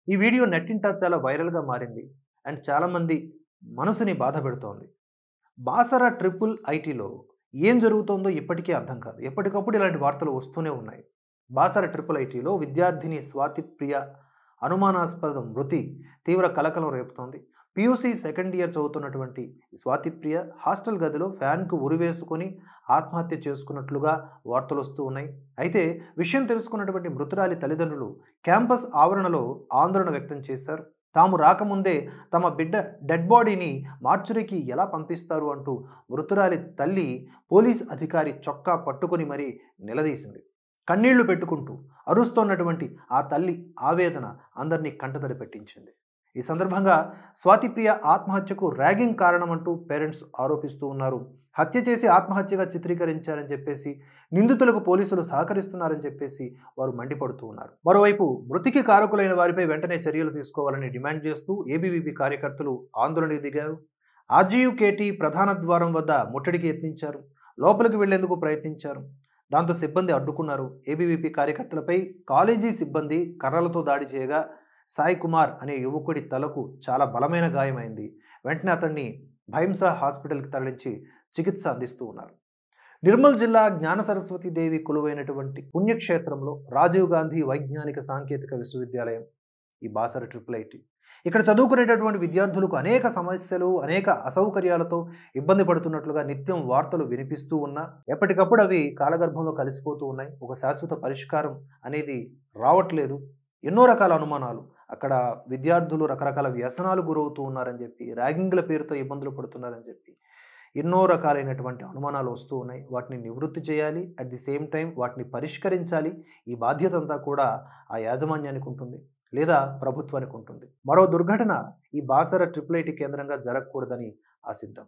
ఈ వీడియో నెట్టింట చాలా వైరల్‌గా మారింది. అండ్ చాలామంది మనసుని బాధపెడుతోంది. బాసర ట్రిపుల్ ఐటీలో ఏం జరుగుతోందో ఇప్పటికీ అర్థం కాదు. ఎప్పటికప్పుడు ఇలాంటి వార్తలు వస్తూనే ఉన్నాయి. బాసర ట్రిపుల్ ఐటీలో విద్యార్థిని స్వాతి ప్రియ అనుమానాస్పద మృతి తీవ్ర కలకలం రేపుతోంది. పీయూసీ సెకండ్ ఇయర్ చదువుతున్నటువంటి స్వాతి ప్రియ హాస్టల్ గదిలో ఫ్యాన్‌కు ఉరివేసుకొని ఆత్మహత్య చేసుకున్నట్లుగా వార్తలొస్తూ ఉన్నాయి. అయితే విషయం తెలుసుకున్నటువంటి మృతురాలి తల్లిదండ్రులు క్యాంపస్ ఆవరణలో ఆందోళన వ్యక్తం చేశారు. తాము రాకముందే తమ బిడ్డ డెడ్ బాడీని మార్చురీకి ఎలా పంపిస్తారు అంటూ మృతురాలి తల్లి పోలీస్ అధికారి చొక్కా పట్టుకొని మరీ నిలదీసింది. కన్నీళ్లు పెట్టుకుంటూ అరుస్తోన్నటువంటి ఆ తల్లి ఆవేదన అందరినీ కంటతడి పెట్టించింది. ఈ సందర్భంగా స్వాతిప్రియ ఆత్మహత్యకు ర్యాగింగ్ కారణమంటూ పేరెంట్స్ ఆరోపిస్తూ ఉన్నారు. హత్య చేసి ఆత్మహత్యగా చిత్రీకరించారని చెప్పేసి, నిందితులకు పోలీసులు సహకరిస్తున్నారని చెప్పేసి వారు మండిపడుతూ ఉన్నారు. మరోవైపు మృతికి కారకులైన వారిపై వెంటనే చర్యలు తీసుకోవాలని డిమాండ్ చేస్తూ ఏబీవీపీ కార్యకర్తలు ఆందోళనకు దిగారు. ఆర్జీయూకేటీ ప్రధాన ద్వారం వద్ద ముట్టడికి యత్నించారు. లోపలికి వెళ్లేందుకు ప్రయత్నించారు. దాంతో సిబ్బంది అడ్డుకున్నారు. ఏబీవీపీ కార్యకర్తలపై కాలేజీ సిబ్బంది కర్రలతో దాడి చేయగా సాయి కుమార్ అనే యువకుడి తలకు చాలా బలమైన గాయమైంది. వెంటనే అతన్ని భైంసా హాస్పిటల్కి తరలించి చికిత్స అందిస్తూ ఉన్నారు. నిర్మల్ జిల్లా జ్ఞాన సరస్వతి దేవి కొలువైనటువంటి పుణ్యక్షేత్రంలో రాజీవ్ గాంధీ వైజ్ఞానిక సాంకేతిక విశ్వవిద్యాలయం ఈ బాసర ట్రిపుల్ ఐటీ. ఇక్కడ చదువుకునేటటువంటి విద్యార్థులకు అనేక సమస్యలు, అనేక అసౌకర్యాలతో ఇబ్బంది పడుతున్నట్లుగా నిత్యం వార్తలు వినిపిస్తూ ఉన్నా ఎప్పటికప్పుడు అవి కాలగర్భంలో కలిసిపోతూ ఉన్నాయి. ఒక శాశ్వత పరిష్కారం అనేది రావట్లేదు. ఎన్నో రకాల అనుమానాలు, అక్కడ విద్యార్థులు రకరకాల వ్యసనాలు గురవుతూ ఉన్నారని చెప్పి, ర్యాగింగ్ల పేరుతో ఇబ్బందులు పడుతున్నారని చెప్పి ఎన్నో రకాలైనటువంటి అనుమానాలు వస్తూ ఉన్నాయి. వాటిని నివృత్తి చేయాలి. అట్ ది సేమ్ టైం వాటిని పరిష్కరించాలి. ఈ బాధ్యత అంతా కూడా ఆ యాజమాన్యానికి ఉంటుంది, లేదా ప్రభుత్వానికి ఉంటుంది. మరో దుర్ఘటన ఈ బాసర ట్రిపుల్ ఐటీ కేంద్రంగా జరగకూడదని ఆశిద్దాం.